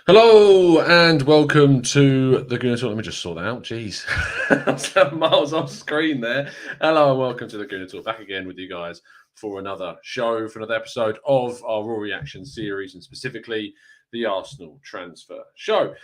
Hello and welcome to the Gooner Talk. Let me just sort that out. Jeez, I'm 7 miles off screen there. Hello and welcome to the Gooner Talk. Back again with you guys for another show, for another episode of our Raw Reaction series, and specifically the Arsenal transfer show.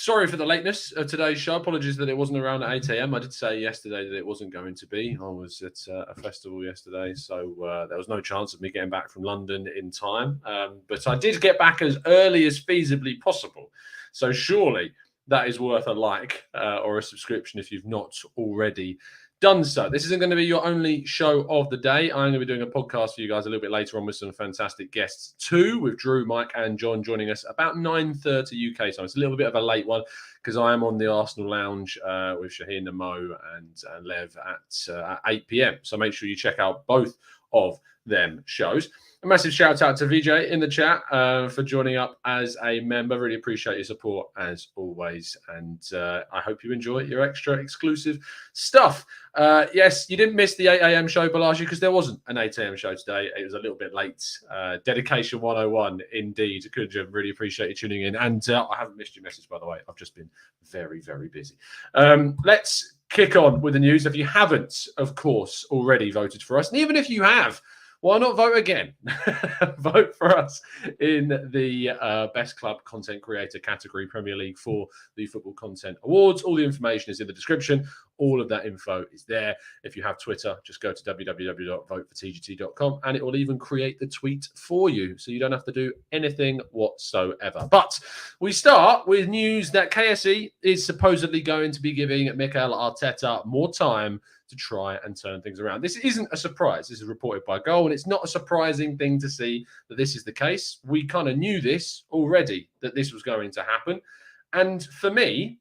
Sorry for the lateness of today's show. Apologies that it wasn't around at 8 a.m. I did say yesterday that it wasn't going to be. I was at a festival yesterday, so there was no chance of me getting back from London in time. But I did get back as early as feasibly possible. So surely that is worth a like or a subscription if you've not already done so. This isn't going to be your only show of the day. I'm going to be doing a podcast for you guys a little bit later on with some fantastic guests too, with Drew, Mike, and John joining us about 9:30 UK time. It's a little bit of a late one because I am on the Arsenal Lounge with Shaheen and Mo and Lev at 8 p.m. So make sure you check out both of them shows. A massive shout out to VJ in the chat for joining up as a member. Really appreciate your support as always. And I hope you enjoy your extra exclusive stuff. Yes, you didn't miss the 8 a.m. show, Balaji, because there wasn't an 8 a.m. show today. It was a little bit late. Dedication 101, indeed. Kunja, really appreciate you tuning in. And I haven't missed your message, by the way. I've just been very, very busy. Let's kick on with the news. If you haven't, of course, already voted for us, and even if you have, why not vote again? Vote for us in the Best Club Content Creator category, Premier League, for the Football Content Awards. All the information is in the description. All of that info is there. If you have Twitter, just go to www.votefortgt.com and it will even create the tweet for you. So you don't have to do anything whatsoever. But we start with news that KSE is supposedly going to be giving Mikel Arteta more time to try and turn things around. This isn't a surprise. This is reported by Goal, and it's not a surprising thing to see that this is the case. We kind of knew this already, that this was going to happen. And for me,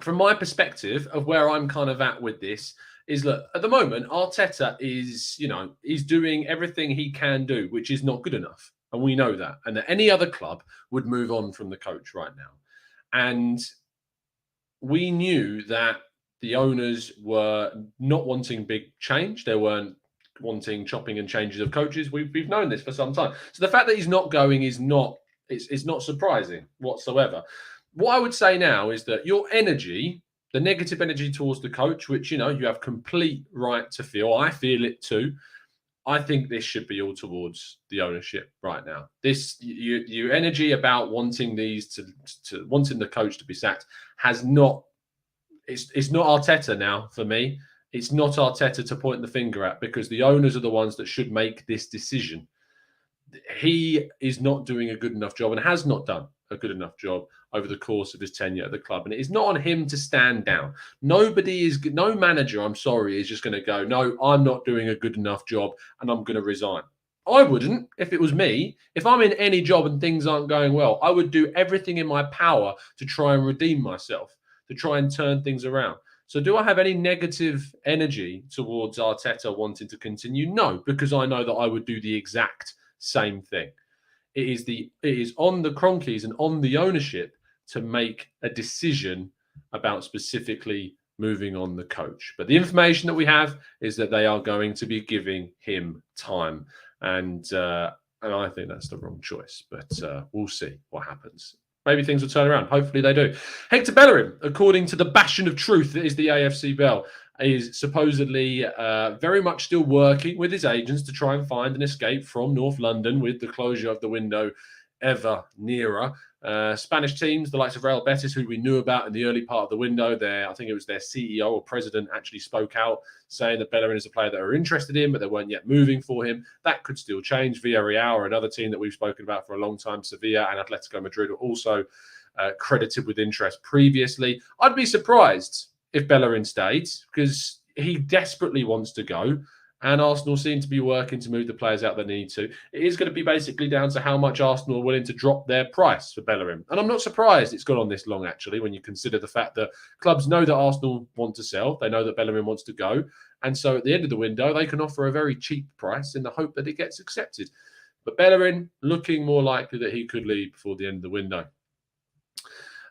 from my perspective of where I'm kind of at with this, is look, at the moment, Arteta is, he's doing everything he can do, which is not good enough. And we know that. And that any other club would move on from the coach right now. And we knew that the owners were not wanting big change. They weren't wanting chopping and changes of coaches. We've known this for some time. So the fact that he's not going is not surprising whatsoever. What I would say now is that your energy, the negative energy towards the coach, which you have complete right to feel. I feel it too. I think this should be all towards the ownership right now. This your energy about wanting these to wanting the coach to be sacked has not. It's not Arteta now for me. It's not Arteta to point the finger at because the owners are the ones that should make this decision. He is not doing a good enough job and has not done a good enough job over the course of his tenure at the club. And it is not on him to stand down. No manager, I'm sorry, is just going to go, no, I'm not doing a good enough job and I'm going to resign. I wouldn't if it was me. If I'm in any job and things aren't going well, I would do everything in my power to try and redeem myself, to try and turn things around. So do I have any negative energy towards Arteta wanting to continue? No, because I know that I would do the exact same thing. It is on the Cronkies and on the ownership to make a decision about specifically moving on the coach. But the information that we have is that they are going to be giving him time. And I think that's the wrong choice. But we'll see what happens. Maybe things will turn around. Hopefully they do. Hector Bellerin, according to the bastion of truth that is the AFC Bell, is supposedly very much still working with his agents to try and find an escape from North London with the closure of the window ever nearer. Spanish teams, the likes of Real Betis, who we knew about in the early part of the window, I think it was their CEO or president actually spoke out saying that Bellerin is a player that are interested in, but they weren't yet moving for him. That could still change. Villarreal are another team that we've spoken about for a long time. Sevilla and Atletico Madrid are also credited with interest previously. I'd be surprised if Bellerin stayed because he desperately wants to go. And Arsenal seem to be working to move the players out that need to. It is going to be basically down to how much Arsenal are willing to drop their price for Bellerin. And I'm not surprised it's gone on this long, actually, when you consider the fact that clubs know that Arsenal want to sell. They know that Bellerin wants to go. And so at the end of the window, they can offer a very cheap price in the hope that it gets accepted. But Bellerin looking more likely that he could leave before the end of the window.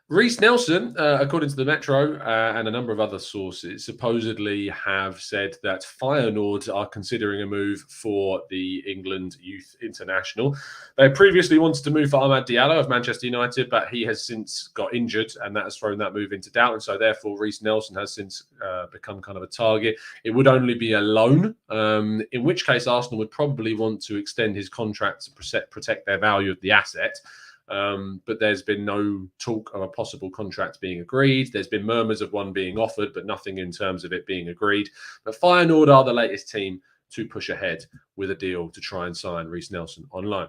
Reece Nelson, according to the Metro and a number of other sources, supposedly have said that Feyenoord are considering a move for the England Youth International. They previously wanted to move for Amad Diallo of Manchester United, but he has since got injured, and that has thrown that move into doubt. And so, therefore, Reece Nelson has since become kind of a target. It would only be a loan, in which case Arsenal would probably want to extend his contract to protect their value of the asset. But there's been no talk of a possible contract being agreed. There's been murmurs of one being offered, but nothing in terms of it being agreed. But Feyenoord are the latest team to push ahead with a deal to try and sign Reece Nelson on loan.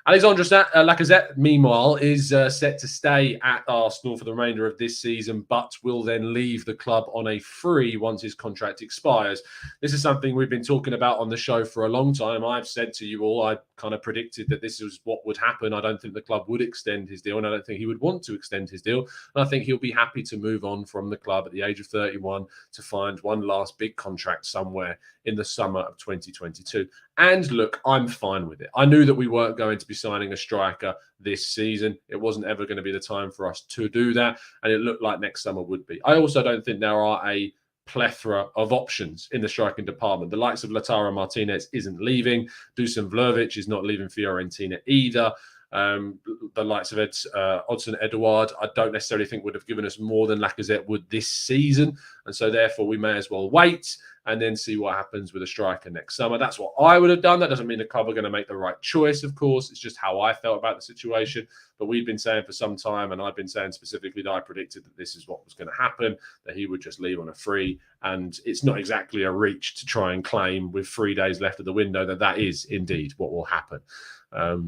Alexandre Lacazette, meanwhile, is set to stay at Arsenal for the remainder of this season, but will then leave the club on a free once his contract expires. This is something we've been talking about on the show for a long time. I've said to you all, I kind of predicted that this was what would happen. I don't think the club would extend his deal, and I don't think he would want to extend his deal. And I think he'll be happy to move on from the club at the age of 31 to find one last big contract somewhere in the summer of 2022. And look, I'm fine with it. I knew that we weren't going to be signing a striker this season. It wasn't ever going to be the time for us to do that. And it looked like next summer would be. I also don't think there are a plethora of options in the striking department. The likes of Lautaro Martinez isn't leaving. Dusan Vlahovic is not leaving Fiorentina either. The likes of Odsonne Edouard, I don't necessarily think would have given us more than Lacazette would this season. And so therefore we may as well wait and then see what happens with a striker next summer. That's what I would have done. That doesn't mean the club are going to make the right choice, of course. It's just how I felt about the situation. But we've been saying for some time, and I've been saying specifically that I predicted that this is what was going to happen, that he would just leave on a free. And it's not exactly a reach to try and claim with 3 days left of the window that that is indeed what will happen.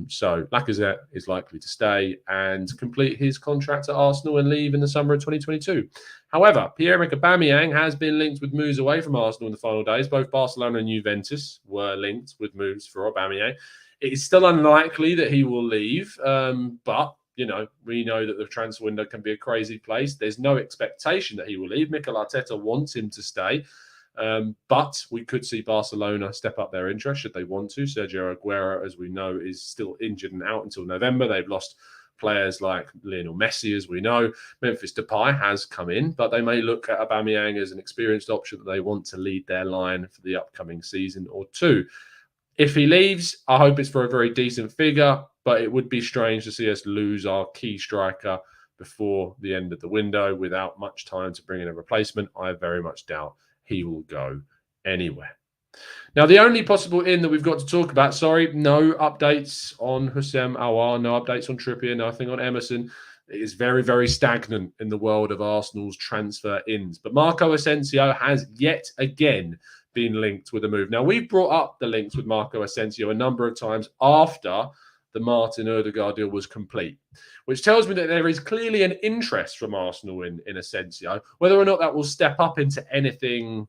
So Lacazette is likely to stay and complete his contract at Arsenal and leave in the summer of 2022. However, Pierre-Emerick Aubameyang has been linked with moves away from Arsenal in the final days. Both Barcelona and Juventus were linked with moves for Aubameyang. It is still unlikely that he will leave, but you know, we know that the transfer window can be a crazy place. There's no expectation that he will leave. Mikel Arteta wants him to stay. But we could see Barcelona step up their interest should they want to. Sergio Aguero, as we know, is still injured and out until November. They've lost players like Lionel Messi, as we know. Memphis Depay has come in, but they may look at Aubameyang as an experienced option that they want to lead their line for the upcoming season or two. If he leaves, I hope it's for a very decent figure, but it would be strange to see us lose our key striker before the end of the window without much time to bring in a replacement. I very much doubt he will go anywhere. Now, the only possible in that we've got to talk about, no updates on Houssem Aouar, no updates on Trippier, nothing on Emerson. It is very, very stagnant in the world of Arsenal's transfer ins. But Marco Asensio has yet again been linked with a move. Now, we've brought up the links with Marco Asensio a number of times after the Martin Ødegaard deal was complete, which tells me that there is clearly an interest from Arsenal in Asensio. Whether or not that will step up into anything,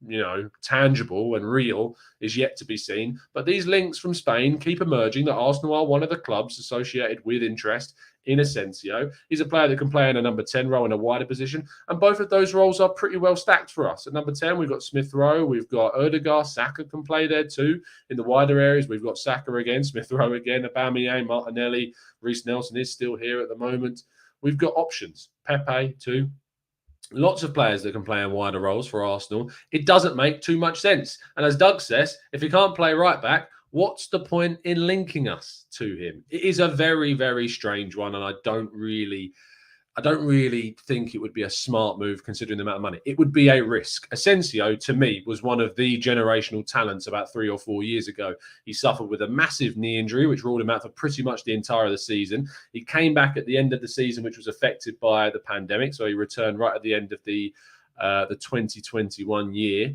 you know, tangible and real is yet to be seen. But these links from Spain keep emerging that Arsenal are one of the clubs associated with interest in Asensio. He's a player that can play in a number 10 role in a wider position, and both of those roles are pretty well stacked for us. At number 10, we've got Smith Rowe, we've got Ødegaard, Saka can play there too. In the wider areas, we've got Saka again, Smith Rowe again, Aubameyang, Martinelli, Reece Nelson is still here at the moment. We've got options, Pepe too. Lots of players that can play in wider roles for Arsenal. It doesn't make too much sense. And as Doug says, if he can't play right back, what's the point in linking us to him? It is a very, very strange one, and I don't really think it would be a smart move considering the amount of money. It would be a risk. Asensio, to me, was one of the generational talents about 3 or 4 years ago. He suffered with a massive knee injury, which ruled him out for pretty much the entire of the season. He came back at the end of the season, which was affected by the pandemic, so he returned right at the end of the 2021 year.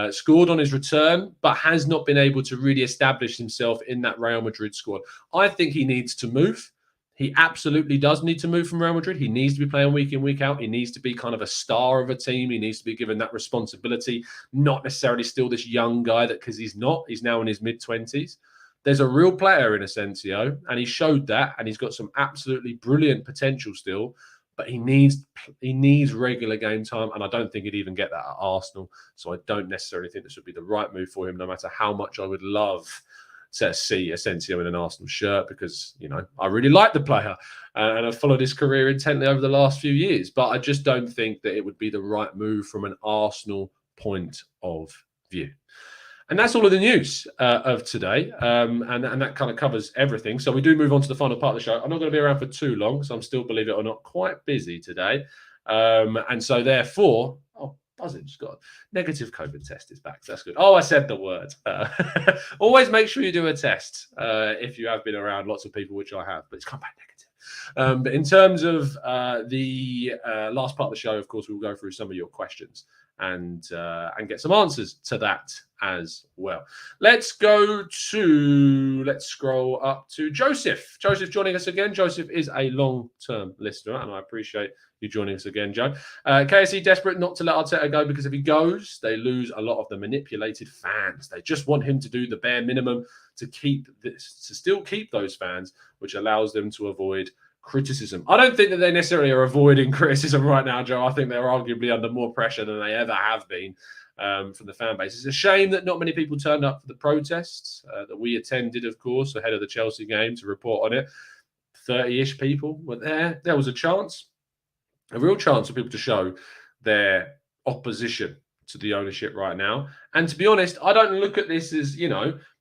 Scored on his return, but has not been able to really establish himself in that Real Madrid squad. I think he needs to move. He absolutely does need to move from Real Madrid. He needs to be playing week in, week out. He needs to be kind of a star of a team. He needs to be given that responsibility, not necessarily still this young guy because he's not. He's now in his mid-20s. There's a real player in Asensio, and he showed that, and he's got some absolutely brilliant potential still, but he needs regular game time, and I don't think he'd even get that at Arsenal. So I don't necessarily think this would be the right move for him, no matter how much I would love see Asensio in an Arsenal shirt because, I really like the player and I've followed his career intently over the last few years. But I just don't think that it would be the right move from an Arsenal point of view. And that's all of the news of today. And that kind of covers everything. So we do move on to the final part of the show. I'm not going to be around for too long, so I'm still, believe it or not, quite busy today. And so therefore, buzzing, just got a negative COVID test is back. So that's good. Oh, I said the word. Always make sure you do a test if you have been around lots of people, which I have, but it's come back negative. But in terms of the last part of the show, of course, we'll go through some of your questions and get some answers to that as well. Let's scroll up to Joseph. Joseph joining us again. Joseph is a long-term listener, and I appreciate you joining us again, Joe. KSE desperate not to let Arteta go because if he goes, they lose a lot of the manipulated fans. They just want him to do the bare minimum to still keep those fans, which allows them to avoid criticism. I don't think that they necessarily are avoiding criticism right now, Joe. I think they're arguably under more pressure than they ever have been from the fan base. It's a shame that not many people turned up for the protests that we attended, of course, ahead of the Chelsea game to report on it. 30-ish people were there. There was a real chance for people to show their opposition to the ownership right now. And to be honest, I don't look at this as,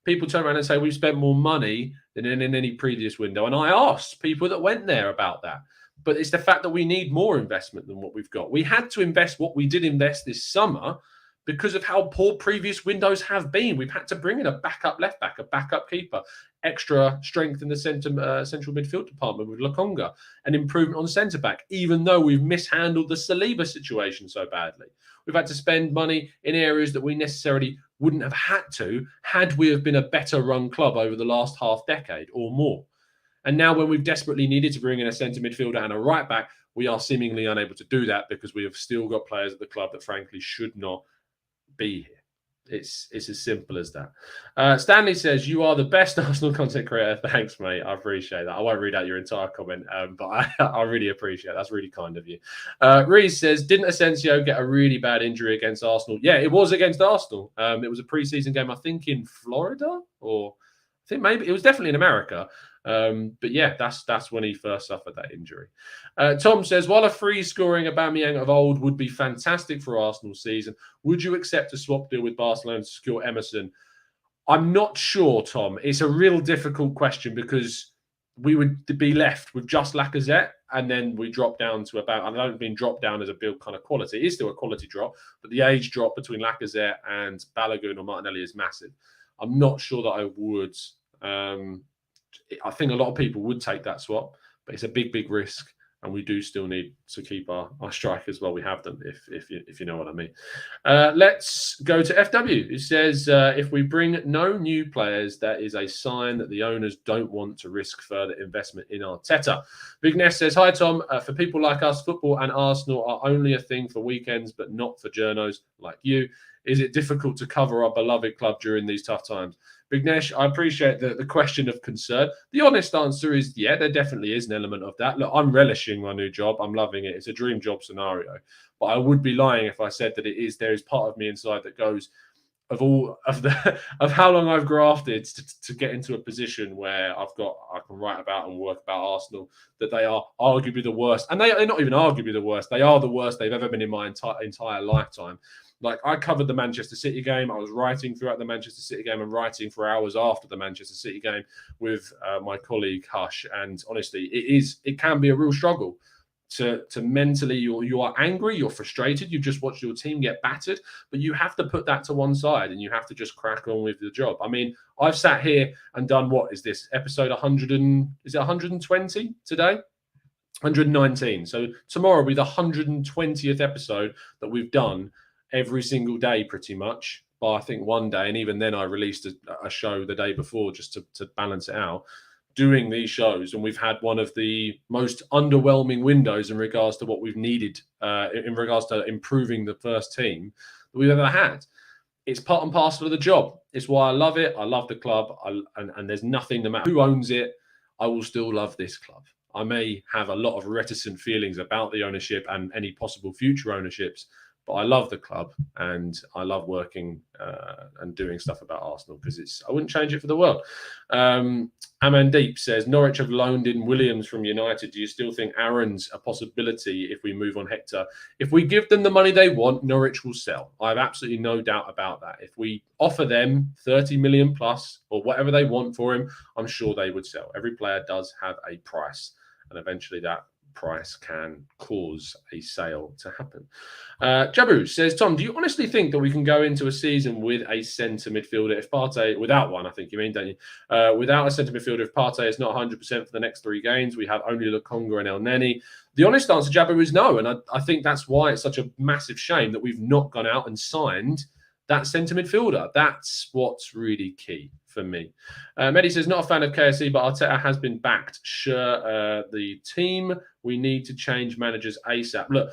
people turn around and say we've spent more money than in any previous window. And I asked people that went there about that. But it's the fact that we need more investment than what we've got. We had to invest what we did invest this summer because of how poor previous windows have been. We've had to bring in a backup left back, a backup keeper, extra strength in the central midfield department with Lokonga, an improvement on centre back, even though we've mishandled the Saliba situation so badly. We've had to spend money in areas that we necessarily wouldn't have had to had we have been a better run club over the last half decade or more. And now when we've desperately needed to bring in a centre midfielder and a right back, we are seemingly unable to do that because we have still got players at the club that frankly should not be here. It's as simple as that. Stanley says, you are the best Arsenal content creator. Thanks, mate. I appreciate that. I won't read out your entire comment, but I really appreciate it. That's really kind of you. Reese says, didn't Asensio get a really bad injury against Arsenal? Yeah, it was against Arsenal. It was a pre-season game, I think, in Florida, or I think maybe it was definitely in America. But yeah, that's when he first suffered that injury. Tom says, while a free scoring Aubameyang of old would be fantastic for Arsenal's season, would you accept a swap deal with Barcelona to secure Emerson? I'm not sure, Tom. It's a real difficult question because we would be left with just Lacazette and then we drop down to about, I don't mean drop down as a build kind of quality. It is still a quality drop, but the age drop between Lacazette and Bellerin or Martinelli is massive. I'm not sure that I would. I think a lot of people would take that swap, but it's a big, big risk. And we do still need to keep our strikers while we have them, if you know what I mean. Let's go to FW. It says, if we bring no new players, that is a sign that the owners don't want to risk further investment in Arteta. Big Ness says, hi, Tom. For people like us, football and Arsenal are only a thing for weekends, but not for journos like you. Is it difficult to cover our beloved club during these tough times? Bignesh, I appreciate the question of concern. The honest answer is, yeah, there definitely is an element of that. Look, I'm relishing my new job. I'm loving it. It's a dream job scenario. But I would be lying if I said that it is. There is part of me inside that goes, of how long I've grafted to get into a position where I can write about and work about Arsenal, that they are arguably the worst. And they're not even arguably the worst. They are the worst they've ever been in my entire lifetime. Like, I covered the Manchester City game. I was writing throughout the Manchester City game and writing for hours after the Manchester City game with my colleague Hush. And honestly, it can be a real struggle to mentally, you are angry, you're frustrated, you've just watched your team get battered, but you have to put that to one side and you have to just crack on with the job. I mean, I've sat here and done, what is this, episode 120 today? 119. So tomorrow will be the 120th episode that we've done every single day pretty much, but I think one day, and even then I released a show the day before just to balance it out, doing these shows, and we've had one of the most underwhelming windows in regards to what we've needed in regards to improving the first team that we've ever had. It's part and parcel of the job. It's why I love it. I love the club, and there's nothing, no matter who owns it, I will still love this club. I may have a lot of reticent feelings about the ownership and any possible future ownerships, But I love the club and I love working and doing stuff about Arsenal because I wouldn't change it for the world. Amandeep says, Norwich have loaned in Williams from United. Do you still think Aaron's a possibility if we move on Hector? If we give them the money they want, Norwich will sell. I have absolutely no doubt about that. If we offer them 30 million plus or whatever they want for him, I'm sure they would sell. Every player does have a price, and eventually that price can cause a sale to happen. Jabu says, Tom, do you honestly think that we can go into a season with a centre midfielder if Partey, without one, I think you mean, don't you? Without a centre midfielder, if Partey is not 100% for the next 3 games, we have only Lokonga and El Neni. The honest answer, Jabu, is no. And I think that's why it's such a massive shame that we've not gone out and signed that centre midfielder. That's what's really key for me. Mehdi says, not a fan of KSE, but Arteta has been backed. Sure, the team, we need to change managers ASAP. Look,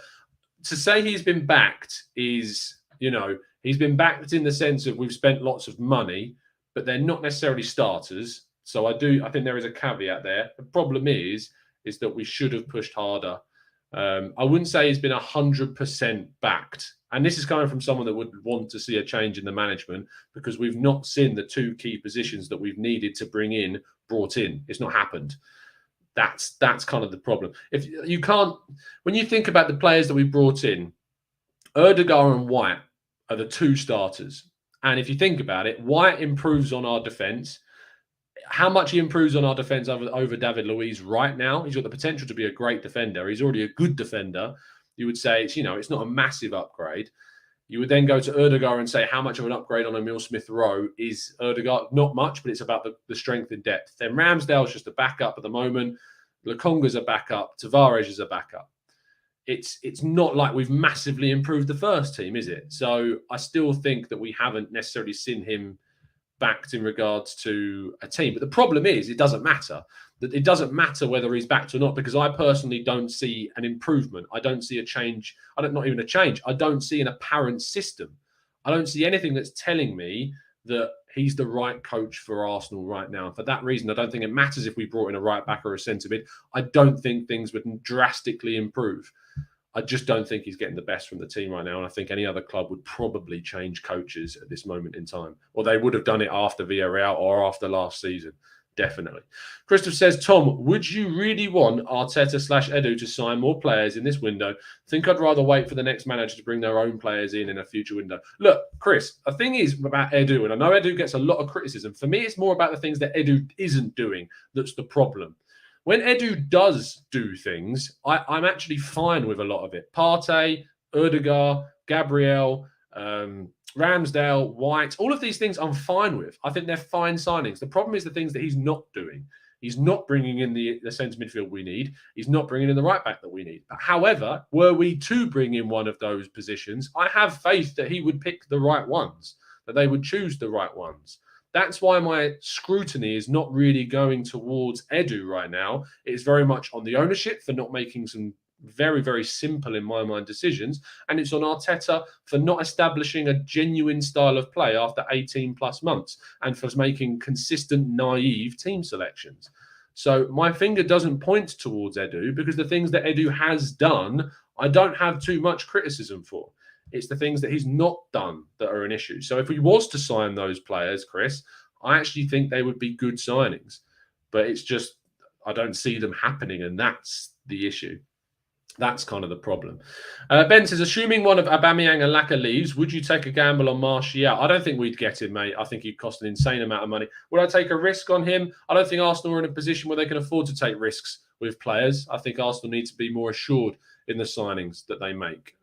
to say he's been backed is, he's been backed in the sense of we've spent lots of money, but they're not necessarily starters. So I think there is a caveat there. The problem is that we should have pushed harder. I wouldn't say he's been 100% backed. And this is coming from someone that would want to see a change in the management because we've not seen the 2 key positions that we've needed to bring in brought in. It's not happened. That's kind of the problem. If you can't, when you think about the players that we brought in, Erdegaard and White are the 2 starters. And if you think about it, White improves on our defence. How much he improves on our defence over David Luiz right now, he's got the potential to be a great defender. He's already a good defender. You would say it's not a massive upgrade. You would then go to Erdegaard and say how much of an upgrade on Emile Smith-Rowe is Erdegaard? Not much, but it's about the strength and depth. Then Ramsdale's just a backup at the moment. Lokonga's a backup. Tavares is a backup. It's not like we've massively improved the first team, is it? So I still think that we haven't necessarily seen him backed in regards to a team. But the problem is it doesn't matter. It doesn't matter whether he's backed or not, because I personally don't see an improvement. I don't see a change. Not even a change. I don't see an apparent system. I don't see anything that's telling me that he's the right coach for Arsenal right now. And for that reason, I don't think it matters if we brought in a right back or a centre mid. I don't think things would drastically improve. I just don't think he's getting the best from the team right now. And I think any other club would probably change coaches at this moment in time. Or they would have done it after Villarreal or after last season. Definitely. Christoph says, Tom, would you really want Arteta/Edu to sign more players in this window? Think I'd rather wait for the next manager to bring their own players in a future window. Look, Chris, the thing is about Edu, and I know Edu gets a lot of criticism. For me, it's more about the things that Edu isn't doing that's the problem. When Edu does do things, I'm actually fine with a lot of it. Partey, Erdegaard, Gabriel, Ramsdale, White, all of these things I'm fine with. I think they're fine signings. The problem is the things that he's not doing. He's not bringing in the centre midfield we need. He's not bringing in the right back that we need. However, were we to bring in one of those positions, I have faith that he would pick the right ones, that they would choose the right ones. That's why my scrutiny is not really going towards Edu right now. It is very much on the ownership for not making some very, very simple, in my mind, decisions. And it's on Arteta for not establishing a genuine style of play after 18 plus months and for making consistent, naive team selections. So my finger doesn't point towards Edu because the things that Edu has done, I don't have too much criticism for. It's the things that he's not done that are an issue. So if he was to sign those players, Chris, I actually think they would be good signings. But it's just, I don't see them happening, and that's the issue. That's kind of the problem. Ben says, assuming one of Aubameyang and Laka leaves, would you take a gamble on Martial? I don't think we'd get him, mate. I think he'd cost an insane amount of money. Would I take a risk on him? I don't think Arsenal are in a position where they can afford to take risks with players. I think Arsenal need to be more assured in the signings that they make.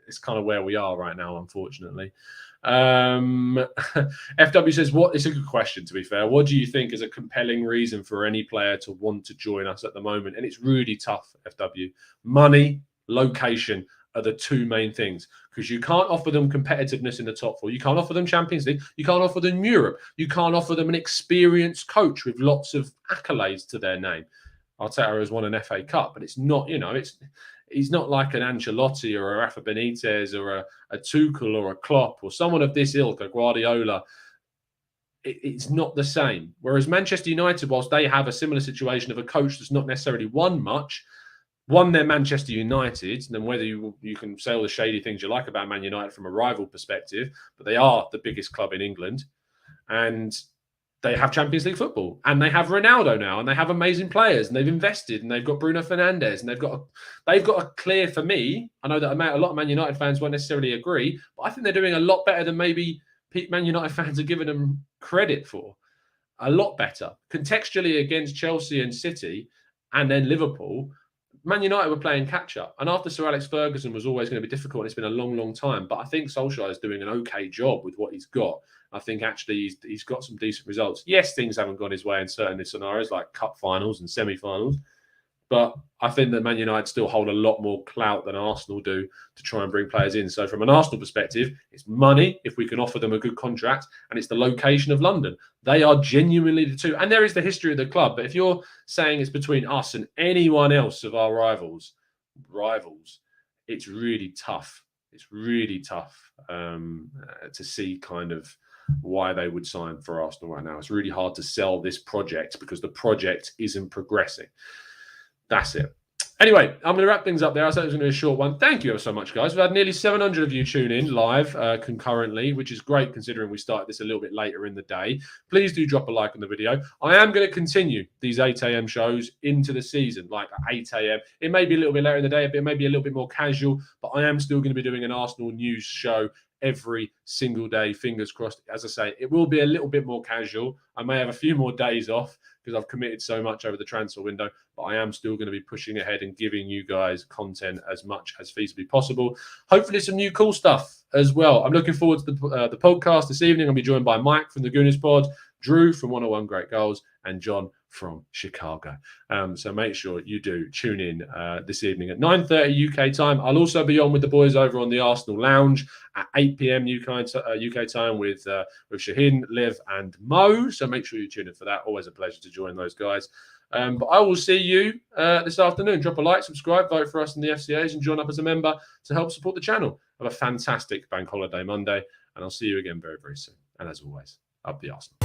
It's kind of where we are right now, unfortunately. FW says, it's a good question, to be fair. What do you think is a compelling reason for any player to want to join us at the moment? And it's really tough, FW. Money, location are the 2 main things, because you can't offer them competitiveness in the top 4. You can't offer them Champions League. You can't offer them Europe. You can't offer them an experienced coach with lots of accolades to their name. Arteta has won an FA Cup, but it's not, he's not like an Ancelotti or a Rafa Benitez or a Tuchel or a Klopp or someone of this ilk, a Guardiola. It's not the same. Whereas Manchester United, whilst they have a similar situation of a coach that's not necessarily won much, One, they're Manchester United, and then whether you can say all the shady things you like about Man United from a rival perspective, but they are the biggest club in England, and they have Champions League football, and they have Ronaldo now, and they have amazing players, and they've invested, and they've got Bruno Fernandes, and they've got a clear, for me, I know that a lot of Man United fans won't necessarily agree, but I think they're doing a lot better than maybe Man United fans are giving them credit for. A lot better. Contextually against Chelsea and City, and then Liverpool, Man United were playing catch-up. And after Sir Alex Ferguson was always going to be difficult, and it's been a long, long time. But I think Solskjaer is doing an okay job with what he's got. I think actually he's got some decent results. Yes, things haven't gone his way in certain scenarios like cup finals and semi-finals. But I think that Man United still hold a lot more clout than Arsenal do to try and bring players in. So from an Arsenal perspective, it's money if we can offer them a good contract, and it's the location of London. They are genuinely the two. And there is the history of the club. But if you're saying it's between us and anyone else of our rivals, it's really tough. It's really tough to see kind of why they would sign for Arsenal right now. It's really hard to sell this project because the project isn't progressing. That's it. Anyway, I'm going to wrap things up there. I said it was going to be a short one. Thank you ever so much, guys. We've had nearly 700 of you tune in live concurrently, which is great considering we started this a little bit later in the day. Please do drop a like on the video. I am going to continue these 8 a.m. shows into the season, like 8 a.m. It may be a little bit later in the day, but it may be a little bit more casual, but I am still going to be doing an Arsenal news show every single day, fingers crossed. As I say, it will be a little bit more casual. I may have a few more days off because I've committed so much over the transfer window, but I am still going to be pushing ahead and giving you guys content as much as feasibly possible. Hopefully some new cool stuff as well. I'm looking forward to the podcast this evening. I'll be joined by Mike from the Gooners Pod, Drew from 101 Great Goals, and John from Chicago. So make sure you do tune in this evening at 9:30 UK time. I'll also be on with the boys over on the Arsenal Lounge at 8 p.m. UK time with Shaheen, Liv, and Mo. So make sure you tune in for that. Always a pleasure to join those guys. But I will see you this afternoon. Drop a like, subscribe, vote for us in the FCAs, and join up as a member to help support the channel. Have a fantastic Bank Holiday Monday, and I'll see you again very, very soon. And as always, up the Arsenal.